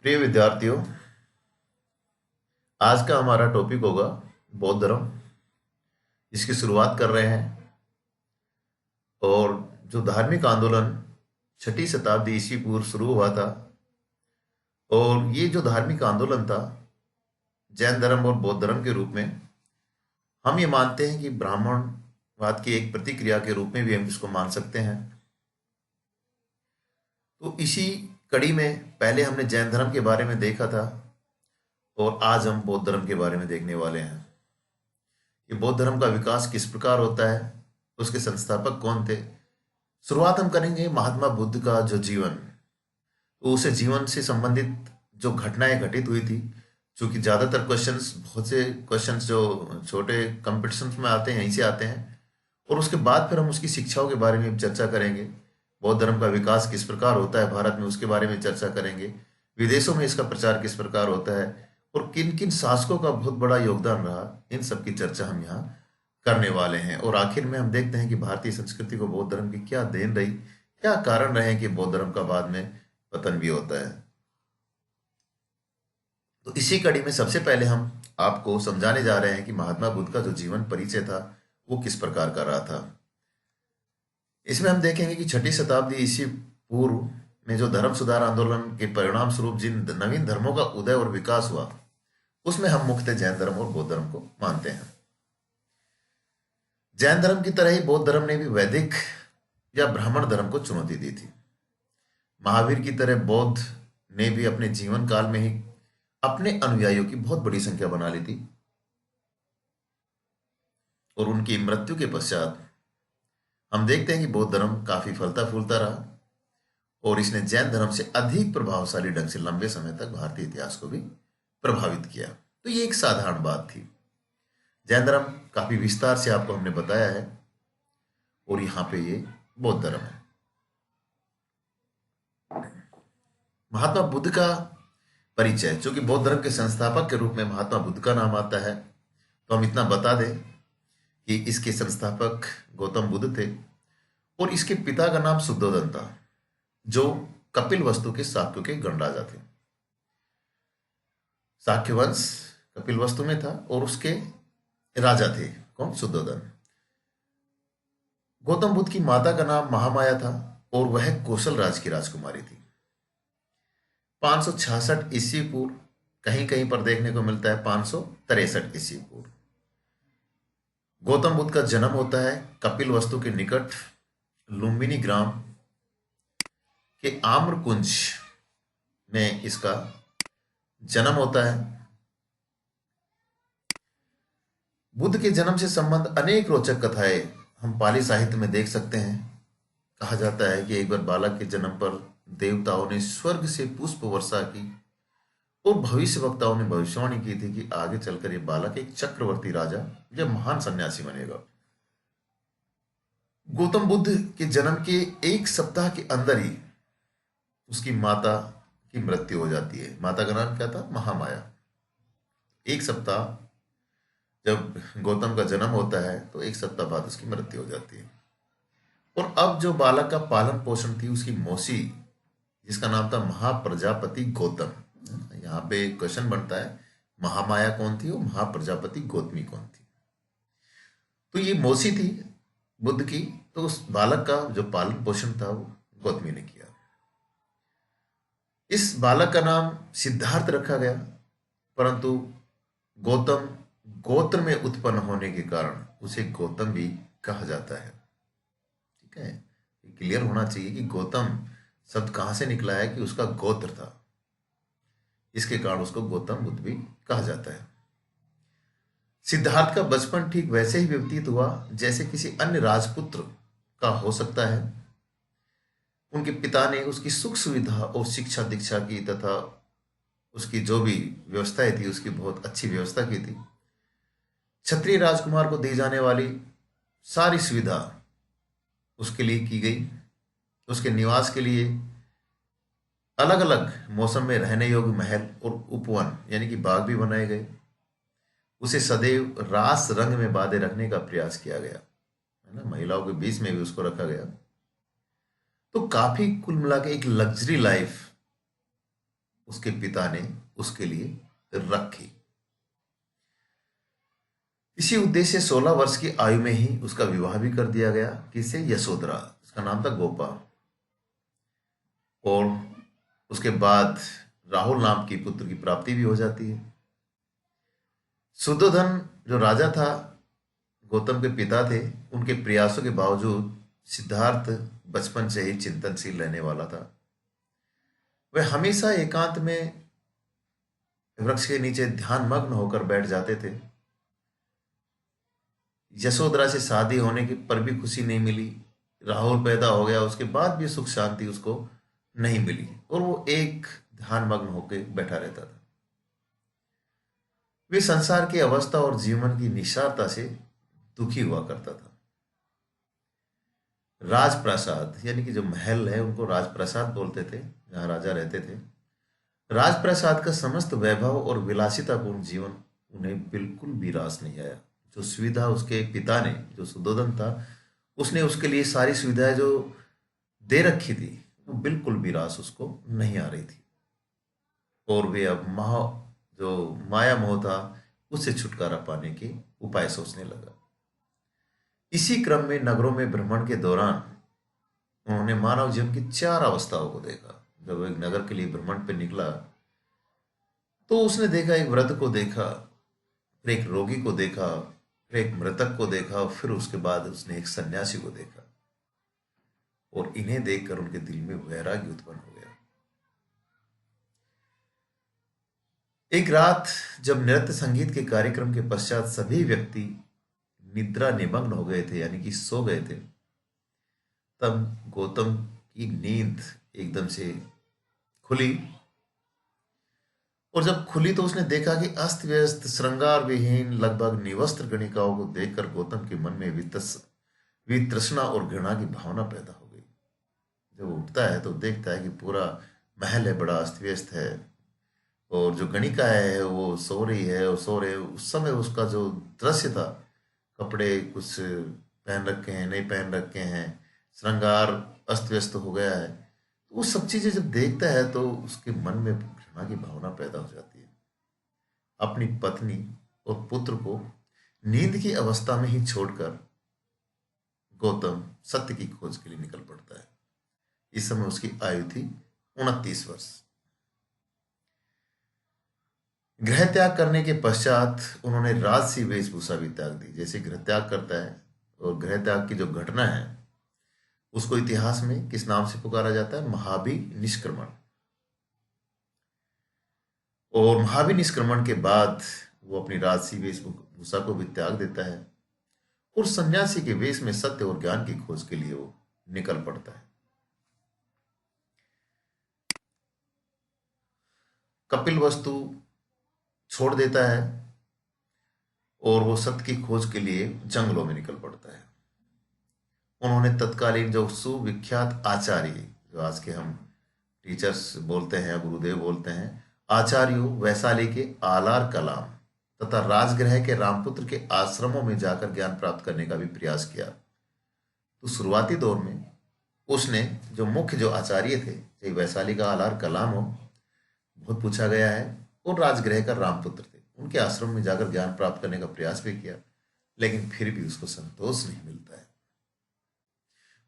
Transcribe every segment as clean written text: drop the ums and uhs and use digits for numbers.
प्रिय विद्यार्थियों, आज का हमारा टॉपिक होगा बौद्ध धर्म। इसकी शुरुआत कर रहे हैं। और जो धार्मिक आंदोलन छठी शताब्दी ईस्वी पूर्व शुरू हुआ था, और ये जो धार्मिक आंदोलन था जैन धर्म और बौद्ध धर्म के रूप में, हम ये मानते हैं कि ब्राह्मणवाद की एक प्रतिक्रिया के रूप में भी हम इसको मान सकते हैं। तो इसी कड़ी में पहले हमने जैन धर्म के बारे में देखा था, और आज हम बौद्ध धर्म के बारे में देखने वाले हैं कि बौद्ध धर्म का विकास किस प्रकार होता है, उसके संस्थापक कौन थे। शुरुआत हम करेंगे महात्मा बुद्ध का जो जीवन, तो उसे जीवन से संबंधित जो घटनाएं घटित हुई थी। क्योंकि ज़्यादातर क्वेश्चंस, बहुत से क्वेश्चंस जो छोटे कंपटीशंस में आते हैं, यहीं से आते हैं। और उसके बाद फिर हम उसकी शिक्षाओं के बारे में चर्चा करेंगे। बौद्ध धर्म का विकास किस प्रकार होता है भारत में, उसके बारे में चर्चा करेंगे। विदेशों में इसका प्रचार किस प्रकार होता है, और किन किन शासकों का बहुत बड़ा योगदान रहा, इन सब की चर्चा हम यहाँ करने वाले हैं। और आखिर में हम देखते हैं कि भारतीय संस्कृति को बौद्ध धर्म की क्या देन रही, क्या कारण रहे कि बौद्ध धर्म का बाद में पतन भी होता है। तो इसी कड़ी में सबसे पहले हम आपको समझाने जा रहे हैं कि महात्मा बुद्ध का जो जीवन परिचय था वो किस प्रकार का रहा था। इसमें हम देखेंगे कि छठी शताब्दी ईस्वी पूर्व में जो धर्म सुधार आंदोलन के परिणाम स्वरूप जिन नवीन धर्मों का उदय और विकास हुआ, उसमें हम मुख्यतः जैन धर्म और बौद्ध धर्म को मानते हैं। जैन धर्म की तरह ही बौद्ध धर्म ने भी वैदिक या ब्राह्मण धर्म को चुनौती दी थी। महावीर की तरह बौद्ध ने भी अपने जीवन काल में ही अपने अनुयायियों की बहुत बड़ी संख्या बना ली थी, और उनकी मृत्यु के पश्चात हम देखते हैं कि बौद्ध धर्म काफी फलता फूलता रहा, और इसने जैन धर्म से अधिक प्रभावशाली ढंग से लंबे समय तक भारतीय इतिहास को भी प्रभावित किया। तो ये एक साधारण बात थी। जैन धर्म काफी विस्तार से आपको हमने बताया है, और यहाँ पे ये बौद्ध धर्म है। महात्मा बुद्ध का परिचय, जो कि बौद्ध धर्म के संस्थापक के रूप में महात्मा बुद्ध का नाम आता है, तो हम इतना बता दें कि इसके संस्थापक गौतम बुद्ध थे, और इसके पिता का नाम शुद्धोधन था, जो कपिल वस्तु के शाक्यों के गणराजा थे। शाक्य वंश कपिल वस्तु में था, और उसके राजा थे कौन? शुद्धोधन। गौतम बुद्ध की माता का नाम महामाया था, और वह कौशल राज की राजकुमारी थी। 566 ईस्वी पूर्व, कहीं कहीं पर देखने को मिलता है 563 ईस्वी पूर्व, गौतम बुद्ध का जन्म होता है कपिल वस्तु के निकट लुम्बिनी ग्राम के आम्रकुंज में इसका जन्म होता है। बुद्ध के जन्म से संबंध अनेक रोचक कथाएं हम पाली साहित्य में देख सकते हैं। कहा जाता है कि एक बार बालक के जन्म पर देवताओं ने स्वर्ग से पुष्प वर्षा की, और भविष्य वक्ताओं ने भविष्यवाणी की थी कि आगे चलकर ये बालक एक चक्रवर्ती राजा या महान सन्यासी बनेगा। गौतम बुद्ध के जन्म के एक सप्ताह के अंदर ही उसकी माता की मृत्यु हो जाती है। माता का नाम क्या था? महामाया। एक सप्ताह, जब गौतम का जन्म होता है तो एक सप्ताह बाद उसकी मृत्यु हो जाती है। और अब जो बालक का पालन पोषण थी उसकी मौसी, जिसका नाम था महाप्रजापति गौतम। यहाँ पे क्वेश्चन बनता है, महामाया कौन थी और महाप्रजापति गौतमी कौन थी? तो ये मौसी थी बुद्ध की, तो उस बालक का जो पालन पोषण था वो गौतमी ने किया। इस बालक का नाम सिद्धार्थ रखा गया, परंतु गौतम गोत्र में उत्पन्न होने के कारण उसे गौतम भी कहा जाता है। ठीक है, क्लियर होना चाहिए कि गौतम शब्द कहां से निकला है, कि उसका गोत्र था, इसके कारण उसको गौतम बुद्ध भी कहा जाता है। सिद्धार्थ का बचपन ठीक वैसे ही व्यतीत हुआ जैसे किसी अन्य राजपुत्र का हो सकता है। उनके पिता ने उसकी सुख सुविधा और शिक्षा दीक्षा की, तथा उसकी जो भी व्यवस्थाएं थी उसकी बहुत अच्छी व्यवस्था की थी। क्षत्रिय राजकुमार को दी जाने वाली सारी सुविधा उसके लिए की गई। उसके निवास के लिए अलग अलग मौसम में रहने योग्य महल और उपवन यानी कि बाग भी बनाए गए। उसे सदैव रास रंग में बांधे रखने का प्रयास किया गया, है ना, महिलाओं के बीच में भी उसको रखा गया। तो काफी कुल मिला के एक लग्जरी लाइफ उसके पिता ने उसके लिए रखी। इसी उद्देश्य से 16 वर्ष की आयु में ही उसका विवाह भी कर दिया गया। किससे? यशोधरा। उसका नाम था गोपा। और उसके बाद राहुल नाम की पुत्र की प्राप्ति भी हो जाती है। शुद्धोधन जो राजा था, गौतम के पिता थे, उनके प्रयासों के बावजूद सिद्धार्थ बचपन से ही चिंतनशील रहने वाला था। वह हमेशा एकांत में वृक्ष के नीचे ध्यान मग्न होकर बैठ जाते थे। यशोधरा से शादी होने की पर भी खुशी नहीं मिली। राहुल पैदा हो गया, उसके बाद भी सुख शांति उसको नहीं मिली और वो एक ध्यान मग्न होकर बैठा रहता था। वे संसार की अवस्था और जीवन की निसारता से दुखी हुआ करता था। राजप्रासाद यानी कि जो महल है उनको राजप्रासाद बोलते थे, जहां राजा रहते थे। राजप्रासाद का समस्त वैभव और विलासितापूर्ण जीवन उन्हें बिल्कुल भी रास नहीं आया। जो सुविधा उसके पिता ने, जो सुद्धोधन था, उसने उसके लिए सारी सुविधाएं जो दे रखी थी, वो बिल्कुल भी रास उसको नहीं आ रही थी। और वे अब जो माया मोह था उससे छुटकारा पाने के उपाय सोचने लगा। इसी क्रम में नगरों में भ्रमण के दौरान उन्होंने मानव जीवन की 4 अवस्थाओं को देखा। जब एक नगर के लिए भ्रमण पे निकला तो उसने देखा, एक वृद्ध को देखा, फिर एक रोगी को देखा, फिर एक मृतक को देखा, फिर उसके बाद उसने एक सन्यासी को देखा। और इन्हें देखकर उनके दिल में वैराग्य उत्पन्न हो गया। एक रात जब नृत्य संगीत के कार्यक्रम के पश्चात सभी व्यक्ति निद्रा निमग्न हो गए थे, यानी कि सो गए थे, तब गौतम की नींद एकदम से खुली। और जब खुली तो उसने देखा कि अस्त व्यस्त श्रृंगार विहीन लगभग निवस्त्र गणिकाओं को देखकर गौतम के मन में वितृष्णा और घृणा की भावना पैदा हो गई। जब वो उठता है तो देखता है कि पूरा महल है, बड़ा अस्त व्यस्त है, और जो गणिका है वो सो रही है और सो रहे। उस समय उसका जो दृश्य था, कपड़े कुछ पहन रखे हैं, नहीं पहन रखे हैं, श्रृंगार अस्त व्यस्त हो गया है, तो वो सब चीजें जब देखता है तो उसके मन में घृणा की भावना पैदा हो जाती है। अपनी पत्नी और पुत्र को नींद की अवस्था में ही छोड़कर गौतम सत्य की खोज के लिए निकल पड़ता है। इस समय उसकी आयु थी 29 वर्ष। गृह त्याग करने के पश्चात उन्होंने राजसी वेशभूषा भी त्याग दी। जैसे गृह त्याग करता है, और गृह त्याग की जो घटना है उसको इतिहास में किस नाम से पुकारा जाता है? महाभिनिष्क्रमण। और महाभिनिष्क्रमण के बाद वो अपनी राजसी वेशभूषा को भी त्याग देता है और सन्यासी के वेश में सत्य और ज्ञान की खोज के लिए वो निकल पड़ता है। कपिल वस्तु छोड़ देता है और वो सत्य की खोज के लिए जंगलों में निकल पड़ता है। उन्होंने तत्कालीन जो सुविख्यात आचार्य, जो आज के हम टीचर्स बोलते हैं, गुरुदेव बोलते हैं, आचार्यों वैशाली के आलार कलाम तथा राजगृह के रामपुत्र के आश्रमों में जाकर ज्ञान प्राप्त करने का भी प्रयास किया। तो शुरुआती दौर में उसने जो मुख्य जो आचार्य थे, चाहे वैशाली का आलार कलाम हो, बहुत पूछा गया है, और राजगृह का रामपुत्र थे, उनके आश्रम में जाकर ज्ञान प्राप्त करने का प्रयास भी किया, लेकिन फिर भी उसको संतोष नहीं मिलता है।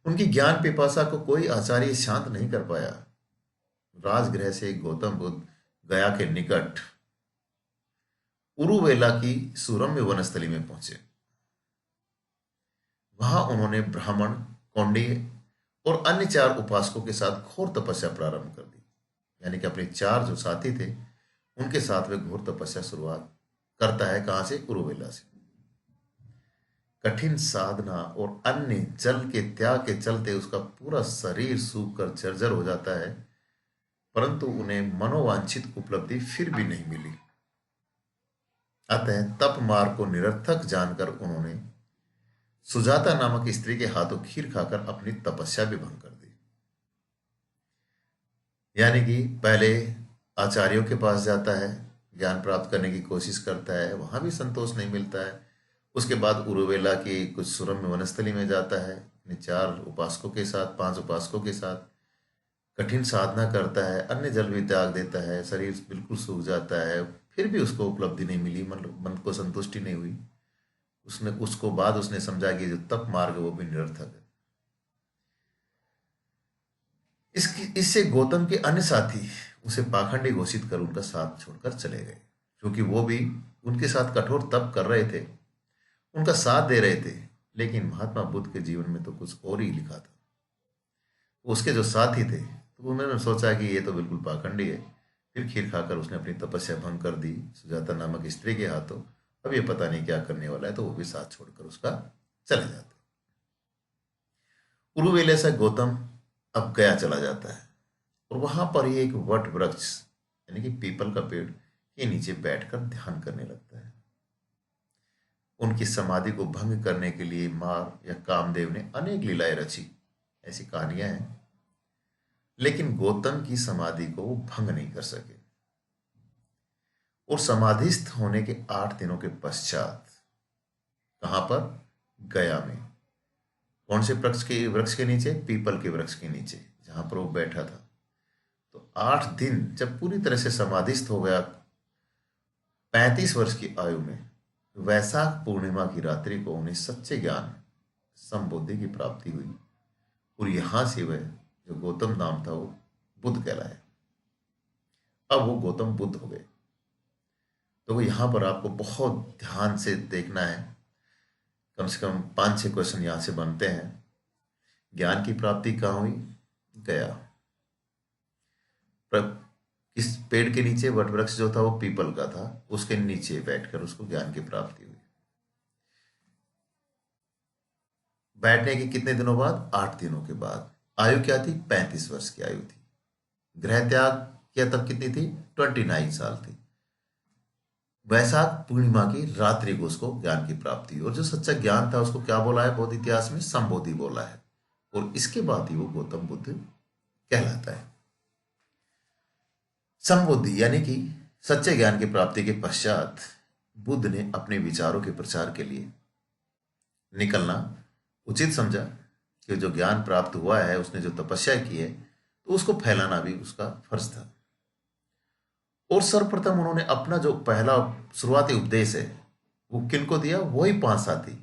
उनकी ज्ञान पिपासा को कोई आचार्य शांत नहीं कर पाया। राजगृह से गौतम बुद्ध गया के निकट उरुवेला की सुरम्य वनस्थली में पहुंचे। वहां उन्होंने ब्राह्मण, कौंडिन्य और अन्य 4 उपासकों के साथ घोर तपस्या प्रारंभ कर दी। यानी कि अपने 4 जो साथी थे उनके साथ वे घोर तपस्या शुरुआत करता है। कहां से? उरुवेला से। कठिन साधना और अन्य जल के त्याग के चलते उसका पूरा शरीर सूख कर जर्जर हो जाता है, परंतु उन्हें मनोवांछित उपलब्धि फिर भी नहीं मिली। अतः तप मार्ग को निरर्थक जानकर उन्होंने सुजाता नामक स्त्री के हाथों खीर खाकर अपनी तपस्या भी भंग कर दी। यानी कि पहले आचार्यों के पास जाता है, ज्ञान प्राप्त करने की कोशिश करता है, वहां भी संतोष नहीं मिलता है। उसके बाद उरुवेला की कुछ सुरम्य वनस्थली में जाता है अपने 4 उपासकों के साथ, 5 उपासकों के साथ। कठिन साधना करता है, अन्य जल भी त्याग देता है, शरीर बिल्कुल सूख जाता है, फिर भी उसको उपलब्धि नहीं मिली, मन मन को संतुष्टि नहीं हुई। उसने उसको बाद उसने समझा कि जो तप मार्ग है वो भी निरर्थक है। इसकी इससे गौतम के अन्य साथी उसे पाखंडी घोषित कर उनका साथ छोड़कर चले गए, क्योंकि वो भी उनके साथ कठोर तप कर रहे थे, उनका साथ दे रहे थे। लेकिन महात्मा बुद्ध के जीवन में तो कुछ और ही लिखा था। उसके जो साथी थे तो उन्होंने सोचा कि ये तो बिल्कुल पाखंडी है। फिर खीर खाकर उसने अपनी तपस्या भंग कर दी सुजाता नामक स्त्री के हाथों। अब ये पता नहीं क्या करने वाला है, तो वो भी साथ छोड़कर उसका चले जाते। उरुवेले से गौतम अब गया चला जाता है, और वहां पर ही एक वट वृक्ष यानी कि पीपल का पेड़ के नीचे बैठकर ध्यान करने लगता है। उनकी समाधि को भंग करने के लिए मार या कामदेव ने अनेक लीलाएं रची, ऐसी कहानियां हैं। लेकिन गौतम की समाधि को वो भंग नहीं कर सके, और समाधिस्थ होने के 8 दिनों के पश्चात कहां पर? गया में। कौन से वृक्ष के नीचे? पीपल के वृक्ष के नीचे, जहां पर वो बैठा था। तो 8 दिन जब पूरी तरह से समाधिस्थ हो गया, 35 वर्ष की आयु में, वैशाख पूर्णिमा की रात्रि को उन्हें सच्चे ज्ञान संबोधि की प्राप्ति हुई, और यहां से वह जो गौतम नाम था वो बुद्ध कहलाया। अब वो गौतम बुद्ध हो गए। तो यहां पर आपको बहुत ध्यान से देखना है। कम से कम 5-6 क्वेश्चन यहां से बनते हैं। ज्ञान की प्राप्ति कहाँ हुई? गया। इस पेड़ के नीचे, वट वृक्ष जो था वो पीपल का था, उसके नीचे बैठकर उसको ज्ञान की प्राप्ति हुई। बैठने के कितने दिनों बाद? 8 दिनों के बाद। आयु क्या थी? 35 वर्ष की आयु थी। गृह त्याग किया तब कितनी थी? 29 साल थी। वैशाख पूर्णिमा की रात्रि को उसको ज्ञान की प्राप्ति, और जो सच्चा ज्ञान था उसको क्या बोला है बौद्ध इतिहास में? संबोधि बोला है। और इसके बाद ही वो गौतम बुद्ध कहलाता है। संबोधि यानी कि सच्चे ज्ञान की प्राप्ति के पश्चात बुद्ध ने अपने विचारों के प्रचार के लिए निकलना उचित समझा, कि जो ज्ञान प्राप्त हुआ है, उसने जो तपस्या की है, तो उसको फैलाना भी उसका फर्ज था। और सर्वप्रथम उन्होंने अपना जो पहला शुरुआती उपदेश है वो किनको दिया? वही 5 साथी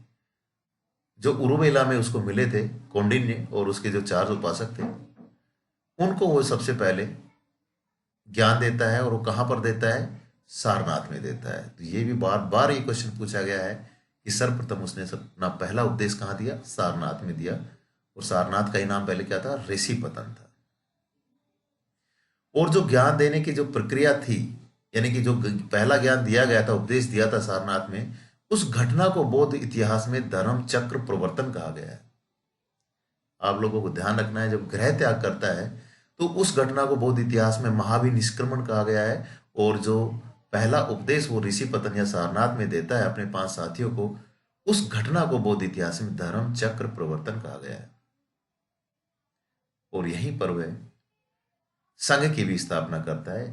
जो उरुवेला में उसको मिले थे, कौंडिन्य और उसके जो 4 उपासक थे, उनको वो सबसे पहले ज्ञान देता है। और वो कहां पर देता है? सारनाथ में देता है। तो ये भी बार बार ये क्वेश्चन पूछा गया है कि सर्वप्रथम उसने अपना पहला उपदेश कहां दिया? सारनाथ में दिया। और सारनाथ का ही नाम पहले क्या था? ऋषिपतन था। और जो ज्ञान देने की जो प्रक्रिया थी, यानी कि जो पहला ज्ञान दिया गया था, उपदेश दिया था सारनाथ में, उस घटना को बौद्ध इतिहास में धर्म चक्र प्रवर्तन कहा गया है। आप लोगों को ध्यान रखना है, जब ग्रह त्याग करता है तो उस घटना को बौद्ध इतिहास में महाविनिष्क्रमण कहा गया है। और जो पहला उपदेश वो ऋषिपतन या सारनाथ में देता है अपने 5 साथियों को, उस घटना को बौद्ध इतिहास में धर्म चक्र प्रवर्तन कहा गया है। और यहीं पर वह संघ की भी स्थापना करता है।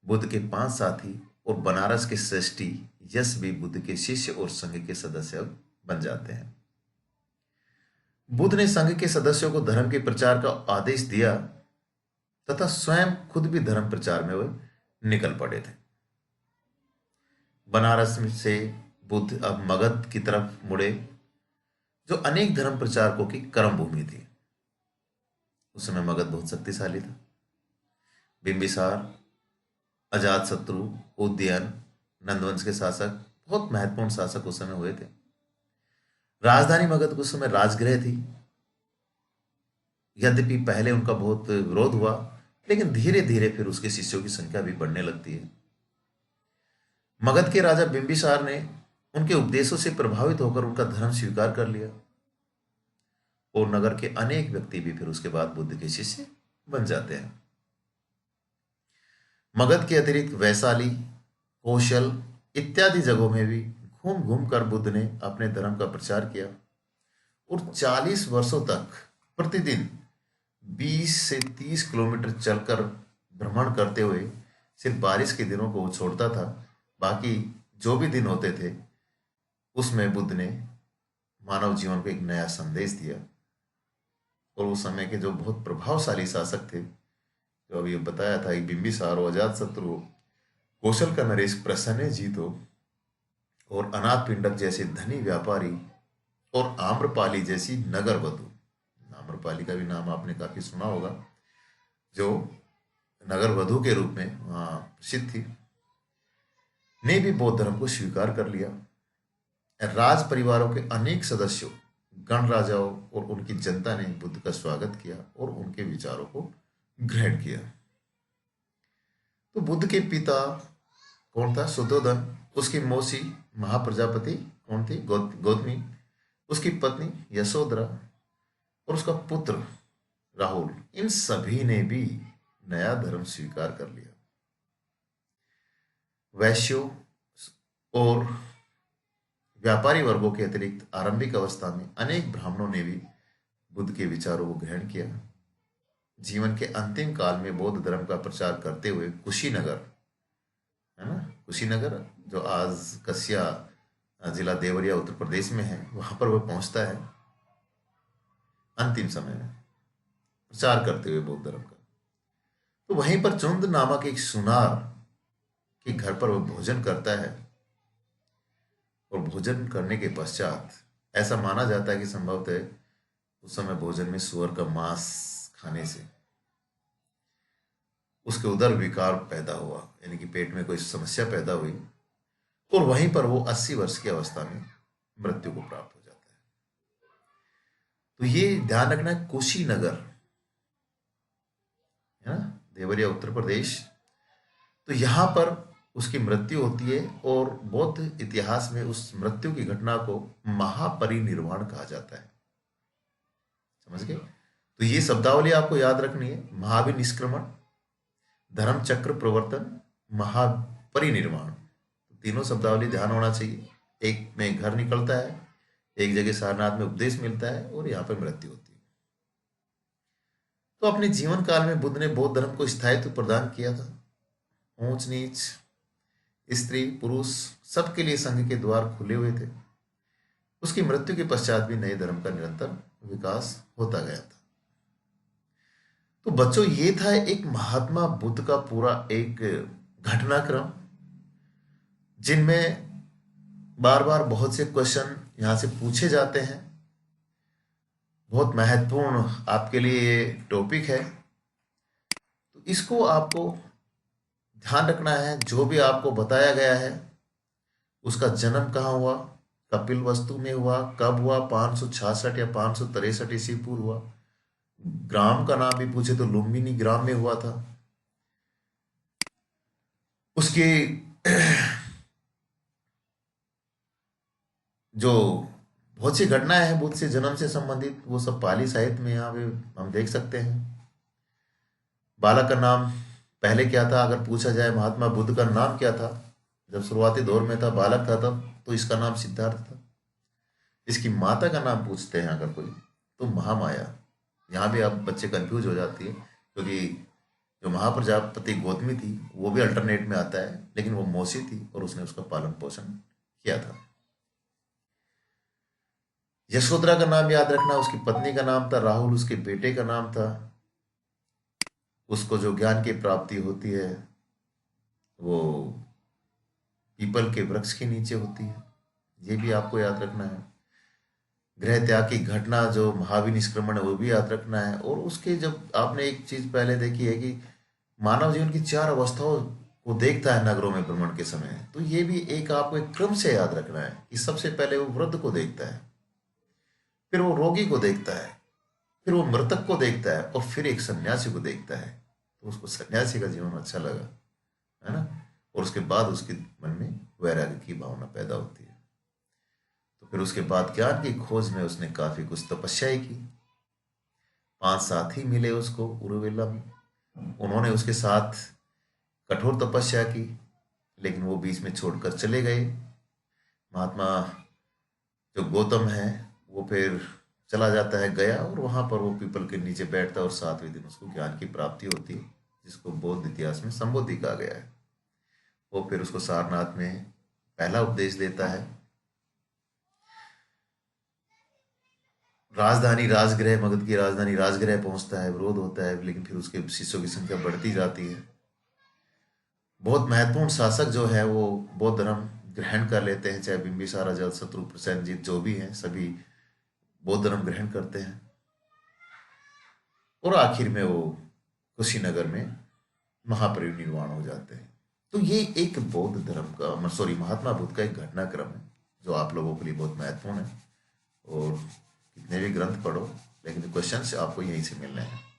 बुद्ध के 5 साथी और बनारस के श्रेष्ठी यश भी बुद्ध के शिष्य और संघ के सदस्य बन जाते हैं। बुद्ध ने संघ के सदस्यों को धर्म के प्रचार का आदेश दिया, तथा स्वयं खुद भी धर्म प्रचार में वह निकल पड़े थे। बनारस में से बुद्ध अब मगध की तरफ मुड़े, जो अनेक धर्म प्रचारकों की कर्म भूमि थी। उस समय मगध बहुत शक्तिशाली था। बिंबिसार, अजातशत्रु, उदयन, नंदवंश के शासक, बहुत महत्वपूर्ण शासक उस समय हुए थे। राजधानी मगध उस समय राजगृह थी। यद्यपि पहले उनका बहुत विरोध हुआ, लेकिन धीरे धीरे फिर उसके शिष्यों की संख्या भी बढ़ने लगती है। मगध के राजा बिंबिसार ने उनके उपदेशों से प्रभावित होकर उनका धर्म स्वीकार कर लिया, और नगर के अनेक व्यक्ति भी फिर उसके बाद बुद्ध के शिष्य बन जाते हैं। मगध के अतिरिक्त वैशाली, कौशल इत्यादि जगहों में भी घूम घूम कर बुद्ध ने अपने धर्म का प्रचार किया, और 40 वर्षों तक प्रतिदिन 20 से 30 किलोमीटर चलकर भ्रमण करते हुए सिर्फ बारिश के दिनों को वो छोड़ता था। बाकी जो भी दिन होते थे उसमें बुद्ध ने मानव जीवन को एक नया संदेश दिया। और उस समय के जो बहुत प्रभावशाली शासक थे, जो अभी बताया था, कि बिंबिसार हो, अजातशत्रु हो, कौशल का नरेश प्रसन्नजीत हो, और अनाथ पिंडक जैसे धनी व्यापारी, और आम्रपाली जैसी नगर वधु। आम्रपाली का भी नाम आपने काफी सुना होगा, जो नगर वधु के रूप में वहाँ प्रसिद्ध थी, ने भी बौद्ध धर्म को स्वीकार कर लिया। राज परिवारों के अनेक सदस्यों, गणराजाओं और उनकी जनता ने बुद्ध का स्वागत किया और उनके विचारों को ग्रहण किया। तो बुद्ध के पिता कौन था? शुद्धोधन। उसकी मौसी महाप्रजापति कौन थी? गौतमी। उसकी पत्नी यशोधरा, और उसका पुत्र राहुल। इन सभी ने भी नया धर्म स्वीकार कर लिया। वैश्यों और व्यापारी वर्गों के अतिरिक्त आरंभिक अवस्था में अनेक ब्राह्मणों ने भी बुद्ध के विचारों को ग्रहण किया। जीवन के अंतिम काल में बौद्ध धर्म का प्रचार करते हुए कुशीनगर, है ना, कुशीनगर जो आज कस्या जिला देवरिया उत्तर प्रदेश में है, वहां पर वह पहुंचता है अंतिम समय में प्रचार करते हुए बौद्ध धर्म का। तो वहीं पर चुंद नामक एक सुनार के घर पर वह भोजन करता है, और भोजन करने के पश्चात ऐसा माना जाता है कि संभवतः उस समय भोजन में सुअर का मांस खाने से उसके उदर विकार पैदा हुआ, यानी कि पेट में कोई समस्या पैदा हुई, और वहीं पर वो 80 वर्ष की अवस्था में मृत्यु को प्राप्त हो जाता है। तो ये ध्यान रखना है, कुशीनगर, है ना, देवरिया उत्तर प्रदेश। तो यहां पर उसकी मृत्यु होती है, और बौद्ध इतिहास में उस मृत्यु की घटना को महापरिनिर्वाण कहा जाता है। समझ गए? तो ये शब्दावली आपको याद रखनी है। महाविनिष्क्रमण, धर्म चक्र प्रवर्तन, महापरिनिर्वाण, तीनों शब्दावली ध्यान होना चाहिए। एक में घर निकलता है, एक जगह सारनाथ में उपदेश मिलता है, और यहाँ पर मृत्यु होती है। तो अपने जीवन काल में बुद्ध ने बौद्ध धर्म को स्थायित्व प्रदान किया था। ऊंच नीच, स्त्री पुरुष सबके लिए संघ के द्वार खुले हुए थे। उसकी मृत्यु के पश्चात भी नए धर्म का निरंतर विकास होता गया था। तो बच्चों, ये था एक महात्मा बुद्ध का पूरा एक घटनाक्रम, जिनमें बार बार बहुत से क्वेश्चन यहां से पूछे जाते हैं। बहुत महत्वपूर्ण आपके लिए ये टॉपिक है, तो इसको आपको ध्यान रखना है। जो भी आपको बताया गया है, उसका जन्म कहाँ हुआ? कपिल वस्तु में हुआ। कब हुआ? 566 या 563 ईस्वी पूर्व हुआ। ग्राम का नाम भी पूछे तो लुम्बिनी ग्राम में हुआ था। उसकी जो बहुत सी घटनाएं हैं बुद्ध से जन्म से संबंधित, वो सब पाली साहित्य में यहाँ पे हम देख सकते हैं। बालक का नाम पहले क्या था? अगर पूछा जाए महात्मा बुद्ध का नाम क्या था जब शुरुआती दौर में था, बालक था तब, तो इसका नाम सिद्धार्थ था। इसकी माता का नाम पूछते हैं अगर कोई, तो महामाया। यहाँ भी आप बच्चे कंफ्यूज हो जाती है, क्योंकि जो महाप्रजापति गौतमी थी वो भी अल्टरनेट में आता है, लेकिन वो मौसी थी और उसने उसका पालन पोषण किया था। यशोधरा का नाम याद रखना। उसकी पत्नी का नाम था राहुल, उसके बेटे का नाम था। उसको जो ज्ञान की प्राप्ति होती है वो पीपल के वृक्ष के नीचे होती है, ये भी आपको याद रखना है। गृह त्याग की घटना जो महाविनिष्क्रमण है वो भी याद रखना है। और उसके जब आपने एक चीज पहले देखी है कि मानव जीवन की 4 अवस्थाओं को देखता है नगरों में भ्रमण के समय, तो ये भी एक आपको एक क्रम से याद रखना है कि सबसे पहले वो वृद्ध को देखता है, फिर वो रोगी को देखता है, फिर वो मृतक को देखता है, और फिर एक सन्यासी को देखता है। तो उसको सन्यासी का जीवन अच्छा लगा, है ना, और उसके बाद उसके मन में वैराग्य की भावना पैदा होती है। तो फिर उसके बाद ज्ञान की खोज में उसने काफी कुछ तपस्याएं की। 5 साथी मिले उसको उरुवेला में, उन्होंने उसके साथ कठोर तपस्या की, लेकिन वो बीच में छोड़कर चले गए। महात्मा जो गौतम है वो फिर चला जाता है गया, और वहां पर वो पीपल के नीचे बैठता है, और 7वें दिन उसको ज्ञान की प्राप्ति होती है, जिसको बौद्ध इतिहास में संबोधि कहा गया है। वो फिर उसको सारनाथ में पहला उपदेश देता है। राजधानी राजगृह, मगध की राजधानी राजगृह पहुंचता है, विरोध होता है, लेकिन फिर उसके शिष्यों की संख्या बढ़ती जाती है। बहुत महत्वपूर्ण शासक जो है वो बौद्ध धर्म ग्रहण कर लेते हैं, चाहे बिंबिसार, अजातशत्रु, प्रसेनजीत जो भी हैं, सभी बौद्ध धर्म ग्रहण करते हैं। और आखिर में वो कुशीनगर में महापरिनिर्वाण हो जाते हैं। तो ये एक बौद्ध धर्म का, सॉरी, महात्मा बुद्ध का एक घटनाक्रम है जो आप लोगों के लिए बहुत महत्वपूर्ण है। और कितने भी ग्रंथ पढ़ो, लेकिन क्वेश्चंस आपको यहीं से मिलने हैं।